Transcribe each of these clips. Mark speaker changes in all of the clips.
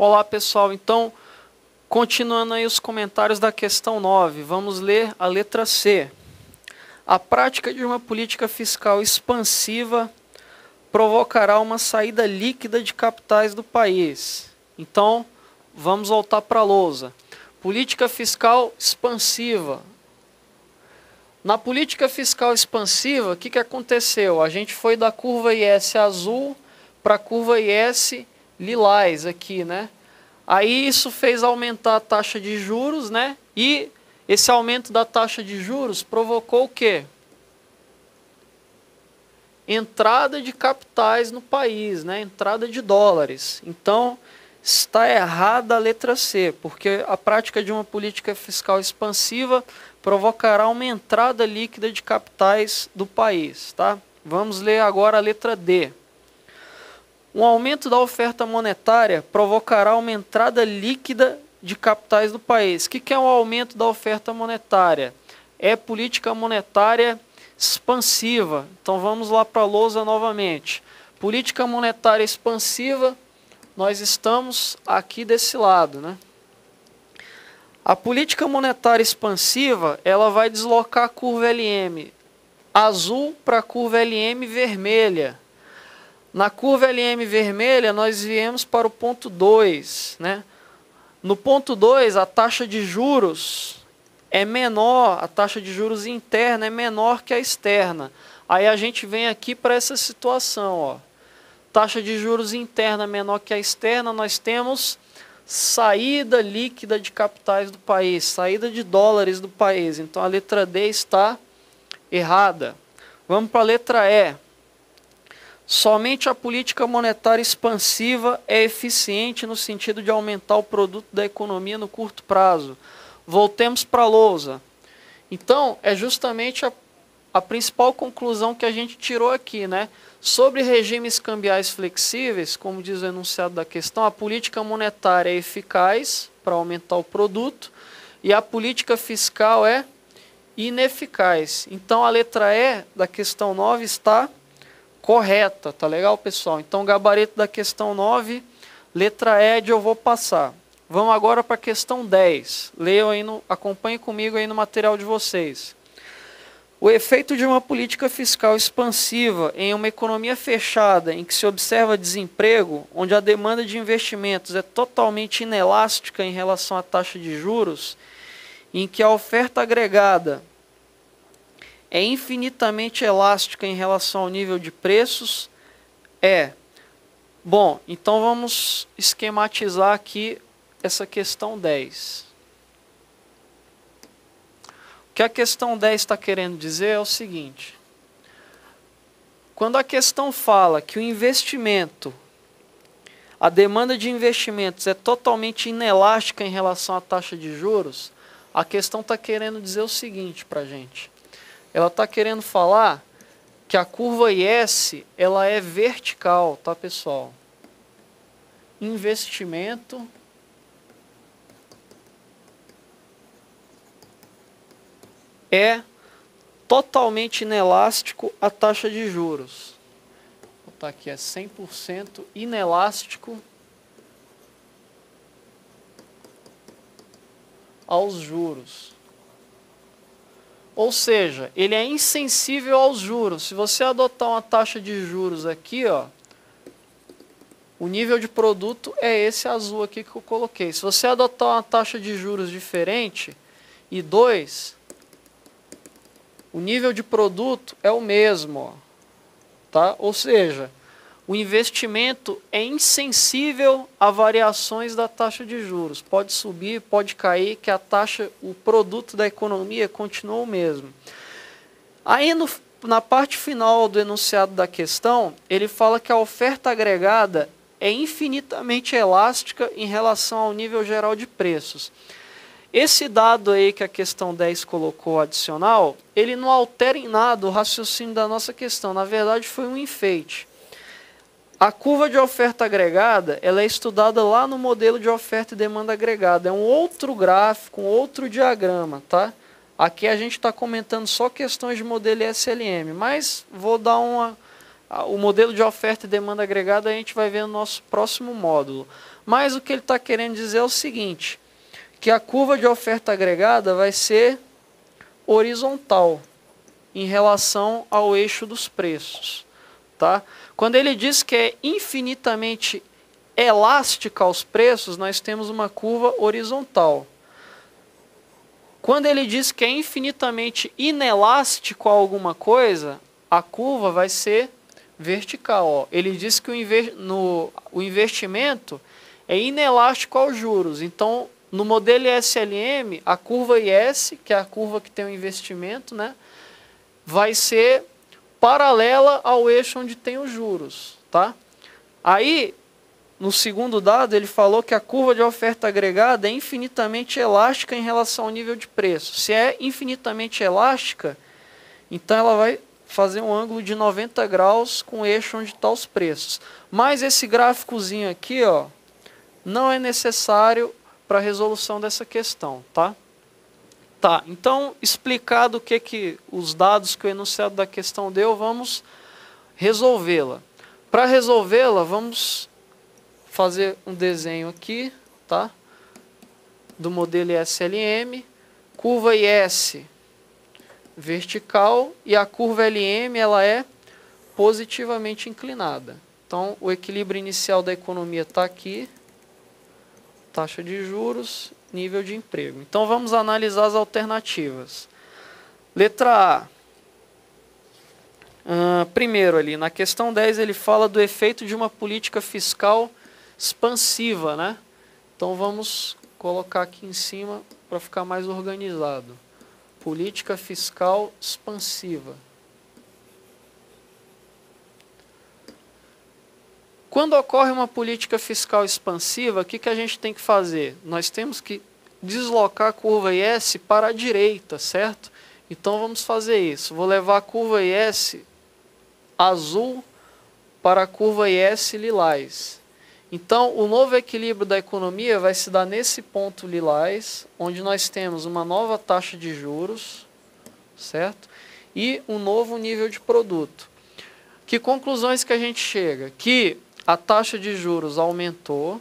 Speaker 1: Olá, pessoal. Então, continuando aí os comentários da questão 9, vamos ler a letra C. A prática de uma política fiscal expansiva provocará uma saída líquida de capitais do país. Então, vamos voltar para a lousa. Política fiscal expansiva. Na política fiscal expansiva, o que aconteceu? A gente foi da curva IS azul para a curva IS lilás aqui, né? Aí isso fez aumentar a taxa de juros, né? E esse aumento da taxa de juros provocou o quê? Entrada de capitais no país, né? Entrada de dólares. Então, está errada a letra C, porque a prática de uma política fiscal expansiva provocará uma entrada líquida de capitais do país, tá? Vamos ler agora a letra D. Um aumento da oferta monetária provocará uma entrada líquida de capitais do país. O que é um aumento da oferta monetária? É política monetária expansiva. Então vamos lá para a lousa novamente. Política monetária expansiva, nós estamos aqui desse lado, né? A política monetária expansiva, ela vai deslocar a curva LM azul para a curva LM vermelha. Na curva LM vermelha, nós viemos para o ponto 2, né? No ponto 2, a taxa de juros é menor, a taxa de juros interna é menor que a externa. Aí a gente vem aqui para essa situação, ó. Taxa de juros interna menor que a externa, nós temos saída líquida de capitais do país, saída de dólares do país. Então a letra D está errada. Vamos para a letra E. Somente a política monetária expansiva é eficiente no sentido de aumentar o produto da economia no curto prazo. Voltemos para a lousa. Então, é justamente a principal conclusão que a gente tirou aqui, né? Sobre regimes cambiais flexíveis, como diz o enunciado da questão, a política monetária é eficaz para aumentar o produto e a política fiscal é ineficaz. Então, a letra E da questão 9 está correta, tá legal, pessoal? Então, gabarito da questão 9, letra E eu vou passar. Vamos agora para a questão 10. Leiam aí, acompanhem comigo aí no material de vocês. O efeito de uma política fiscal expansiva em uma economia fechada, em que se observa desemprego, onde a demanda de investimentos é totalmente inelástica em relação à taxa de juros, em que a oferta agregada é infinitamente elástica em relação ao nível de preços, Bom, então vamos esquematizar aqui essa questão 10. O que a questão 10 está querendo dizer é o seguinte. Quando a questão fala que o investimento, a demanda de investimentos é totalmente inelástica em relação à taxa de juros, a questão está querendo dizer o seguinte para a gente. Ela está querendo falar que a curva IS, ela é vertical, tá, pessoal? Investimento é totalmente inelástico à taxa de juros. Vou botar aqui, é 100% inelástico aos juros. Ou seja, ele é insensível aos juros. Se você adotar uma taxa de juros aqui, ó, o nível de produto é esse azul aqui que eu coloquei. Se você adotar uma taxa de juros diferente, e 2, o nível de produto é o mesmo, ó, tá? Ou seja, o investimento é insensível a variações da taxa de juros. Pode subir, pode cair, que a taxa, o produto da economia continua o mesmo. Aí na parte final do enunciado da questão, ele fala que a oferta agregada é infinitamente elástica em relação ao nível geral de preços. Esse dado aí que a questão 10 colocou adicional, ele não altera em nada o raciocínio da nossa questão. Na verdade, foi um enfeite. A curva de oferta agregada, ela é estudada lá no modelo de oferta e demanda agregada. É um outro gráfico, um outro diagrama, tá? Aqui a gente está comentando só questões de modelo SLM, mas vou dar o modelo de oferta e demanda agregada a gente vai ver no nosso próximo módulo. Mas o que ele está querendo dizer é o seguinte, que a curva de oferta agregada vai ser horizontal em relação ao eixo dos preços. Tá? Quando ele diz que é infinitamente elástica aos preços, nós temos uma curva horizontal. Quando ele diz que é infinitamente inelástico a alguma coisa, a curva vai ser vertical. Ó. Ele diz que o investimento é inelástico aos juros. Então, no modelo SLM, a curva IS, que é a curva que tem o investimento, né, vai ser paralela ao eixo onde tem os juros. Tá? Aí, no segundo dado, ele falou que a curva de oferta agregada é infinitamente elástica em relação ao nível de preço. Se é infinitamente elástica, então ela vai fazer um ângulo de 90 graus com o eixo onde estão os preços. Mas esse gráficozinho aqui, ó, não é necessário para a resolução dessa questão, tá? Tá, então, explicado o que os dados que o enunciado da questão deu, vamos resolvê-la. Para resolvê-la, vamos fazer um desenho aqui, tá? Do modelo SLM, curva IS vertical e a curva LM ela é positivamente inclinada. Então, o equilíbrio inicial da economia está aqui, taxa de juros, nível de emprego. Então, vamos analisar as alternativas. Letra A. Primeiro ali, na questão 10 ele fala do efeito de uma política fiscal expansiva, né? Então vamos colocar aqui em cima para ficar mais organizado. Política fiscal expansiva. Quando ocorre uma política fiscal expansiva, o que a gente tem que fazer? Nós temos que deslocar a curva IS para a direita, certo? Então vamos fazer isso. Vou levar a curva IS azul para a curva IS lilás. Então, o novo equilíbrio da economia vai se dar nesse ponto lilás, onde nós temos uma nova taxa de juros, certo? E um novo nível de produto. Que conclusões que a gente chega? Que a taxa de juros aumentou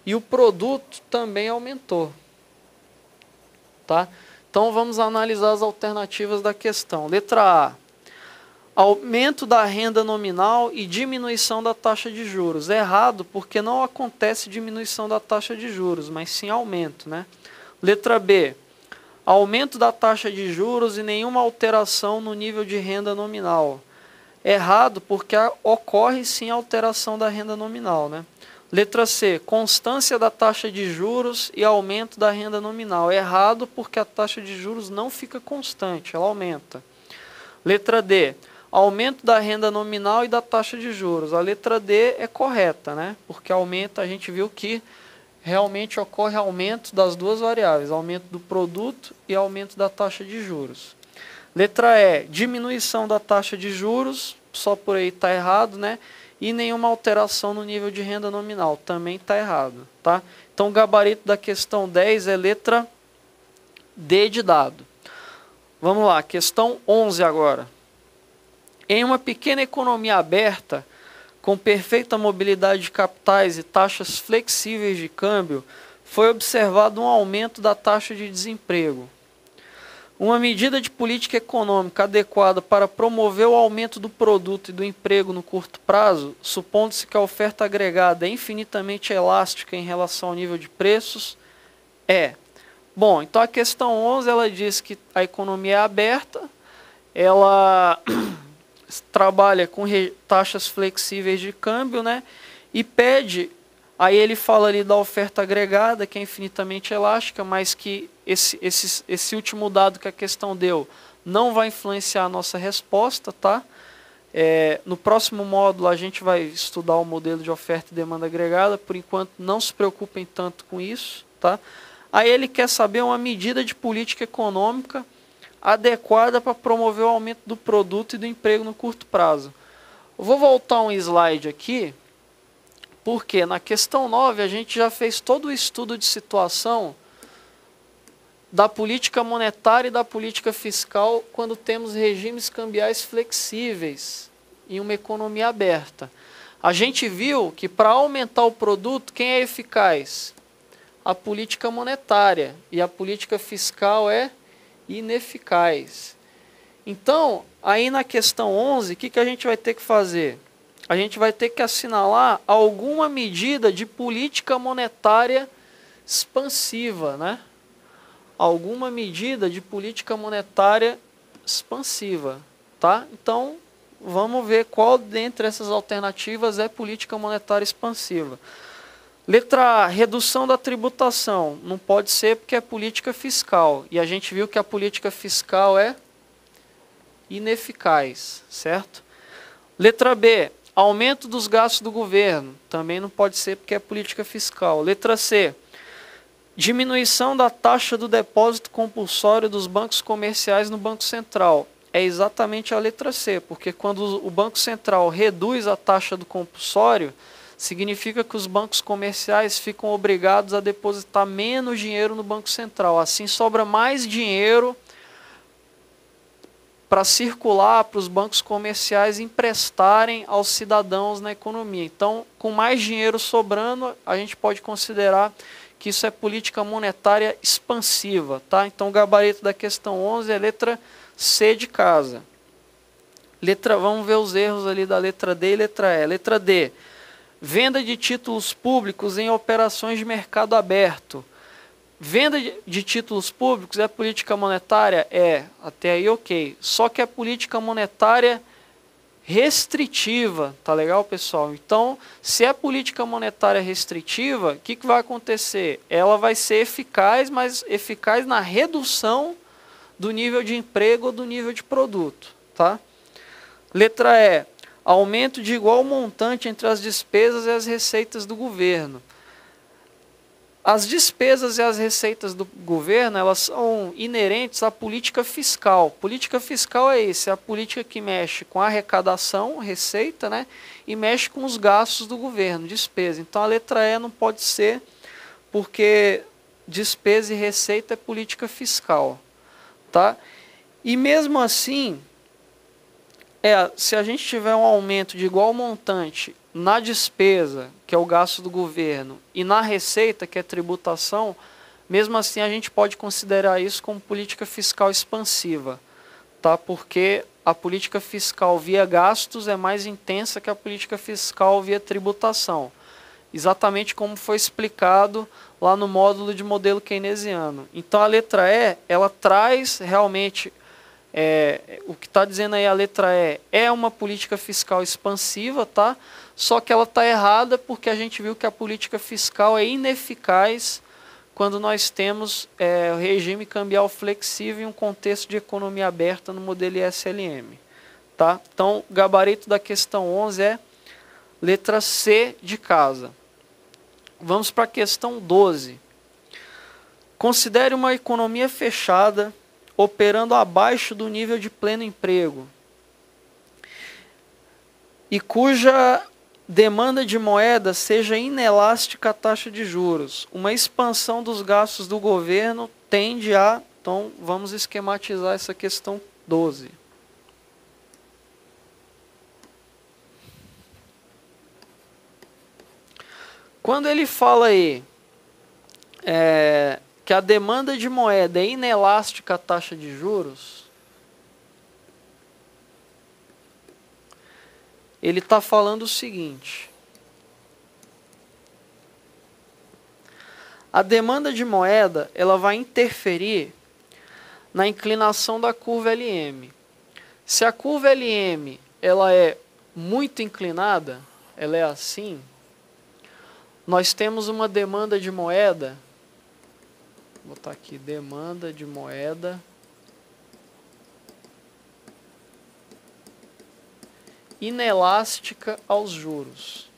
Speaker 1: e o produto também aumentou. Tá? Então, vamos analisar as alternativas da questão. Letra A. Aumento da renda nominal e diminuição da taxa de juros. É errado porque não acontece diminuição da taxa de juros, mas sim aumento, né? Letra B. Aumento da taxa de juros e nenhuma alteração no nível de renda nominal. É errado porque ocorre sim alteração da renda nominal, né? Letra C. Constância da taxa de juros e aumento da renda nominal. É errado porque a taxa de juros não fica constante, ela aumenta. Letra D. Aumento da renda nominal e da taxa de juros. A letra D é correta, né? Porque aumenta, a gente viu que realmente ocorre aumento das duas variáveis, aumento do produto e aumento da taxa de juros. Letra E, diminuição da taxa de juros, só por aí está errado, né? E nenhuma alteração no nível de renda nominal, também está errado, tá? Então o gabarito da questão 10 é letra D de dado. Vamos lá, questão 11 agora. Em uma pequena economia aberta, com perfeita mobilidade de capitais e taxas flexíveis de câmbio, foi observado um aumento da taxa de desemprego. Uma medida de política econômica adequada para promover o aumento do produto e do emprego no curto prazo, supondo-se que a oferta agregada é infinitamente elástica em relação ao nível de preços, é... Bom, então a questão 11 ela diz que a economia é aberta, ela trabalha com taxas flexíveis de câmbio, né? E pede, aí ele fala ali da oferta agregada, que é infinitamente elástica, mas que esse último dado que a questão deu não vai influenciar a nossa resposta, tá? No próximo módulo a gente vai estudar o modelo de oferta e demanda agregada, por enquanto não se preocupem tanto com isso, tá? Aí ele quer saber uma medida de política econômica adequada para promover o aumento do produto e do emprego no curto prazo. Eu vou voltar um slide aqui, porque na questão 9 a gente já fez todo o estudo de situação da política monetária e da política fiscal quando temos regimes cambiais flexíveis em uma economia aberta. A gente viu que para aumentar o produto, quem é eficaz? A política monetária, e a política fiscal é ineficaz. Então, aí na questão 11, o que a gente vai ter que fazer? A gente vai ter que assinalar alguma medida de política monetária expansiva, né? Alguma medida de política monetária expansiva, tá? Então, vamos ver qual dentre essas alternativas é política monetária expansiva. Letra A, redução da tributação. Não pode ser porque é política fiscal. E a gente viu que a política fiscal é ineficaz, certo? Letra B, aumento dos gastos do governo. Também não pode ser porque é política fiscal. Letra C, diminuição da taxa do depósito compulsório dos bancos comerciais no Banco Central. É exatamente a letra C, porque quando o Banco Central reduz a taxa do compulsório, significa que os bancos comerciais ficam obrigados a depositar menos dinheiro no Banco Central. Assim sobra mais dinheiro para circular, para os bancos comerciais emprestarem aos cidadãos na economia. Então, com mais dinheiro sobrando, a gente pode considerar que isso é política monetária expansiva, tá? Então, o gabarito da questão 11 é letra C de casa. Vamos ver os erros ali da letra D e letra E. Letra D, venda de títulos públicos em operações de mercado aberto. Venda de títulos públicos é política monetária? É, até aí ok. Só que é política monetária restritiva, tá legal, pessoal? Então, se é política monetária restritiva, o que vai acontecer? Ela vai ser eficaz, mas eficaz na redução do nível de emprego ou do nível de produto, tá? Letra E, aumento de igual montante entre as despesas e as receitas do governo. As despesas e as receitas do governo, elas são inerentes à política fiscal. Política fiscal é isso, é a política que mexe com a arrecadação, receita, né? E mexe com os gastos do governo, despesa. Então a letra E não pode ser, porque despesa e receita é política fiscal, tá? E mesmo assim, se a gente tiver um aumento de igual montante na despesa, que é o gasto do governo, e na receita, que é tributação, mesmo assim a gente pode considerar isso como política fiscal expansiva, tá? Porque a política fiscal via gastos é mais intensa que a política fiscal via tributação. Exatamente como foi explicado lá no módulo de modelo keynesiano. Então a letra E, ela traz realmente... o que está dizendo aí a letra E é uma política fiscal expansiva, tá? Só que ela está errada porque a gente viu que a política fiscal é ineficaz quando nós temos o regime cambial flexível em um contexto de economia aberta no modelo ISLM, tá? Então, o gabarito da questão 11 é letra C de casa. Vamos para a questão 12. Considere uma economia fechada operando abaixo do nível de pleno emprego e cuja demanda de moeda seja inelástica à taxa de juros. Uma expansão dos gastos do governo tende a... Então, vamos esquematizar essa questão 12. Quando ele fala aí que a demanda de moeda é inelástica à taxa de juros, ele está falando o seguinte: a demanda de moeda ela vai interferir na inclinação da curva LM. Se a curva LM ela é muito inclinada, ela é assim, nós temos uma demanda de moeda. Vou botar aqui, demanda de moeda inelástica aos juros.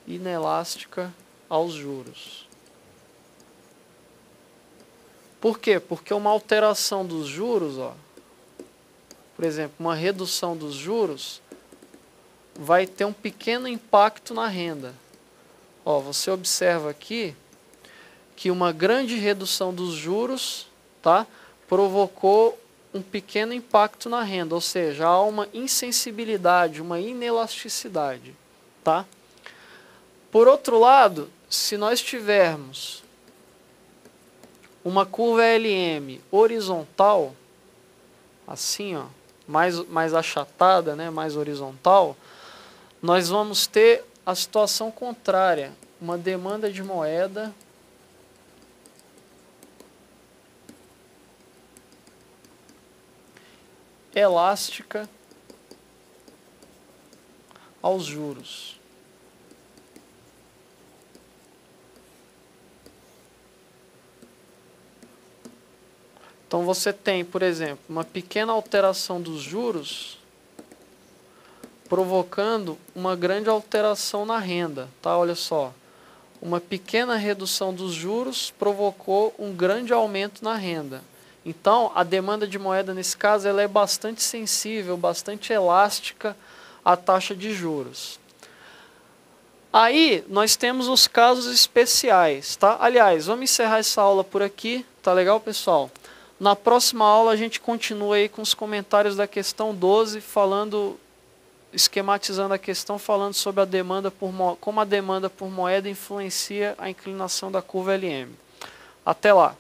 Speaker 1: Inelástica aos juros. Por quê? Porque uma alteração dos juros, por exemplo, uma redução dos juros, vai ter um pequeno impacto na renda. Você observa aqui que uma grande redução dos juros, tá, provocou um pequeno impacto na renda, ou seja, há uma insensibilidade, uma inelasticidade, tá? Por outro lado, se nós tivermos uma curva LM horizontal, assim, ó, mais achatada, né, mais horizontal, nós vamos ter a situação contrária, uma demanda de moeda elástica aos juros. Então você tem, por exemplo, uma pequena alteração dos juros provocando uma grande alteração na renda, tá? Olha só. Uma pequena redução dos juros provocou um grande aumento na renda. Então, a demanda de moeda, nesse caso, ela é bastante sensível, bastante elástica à taxa de juros. Aí, nós temos os casos especiais, tá? Aliás, vamos encerrar essa aula por aqui, tá legal, pessoal? Na próxima aula, a gente continua aí com os comentários da questão 12, esquematizando a questão, falando sobre a demanda como a demanda por moeda influencia a inclinação da curva LM. Até lá!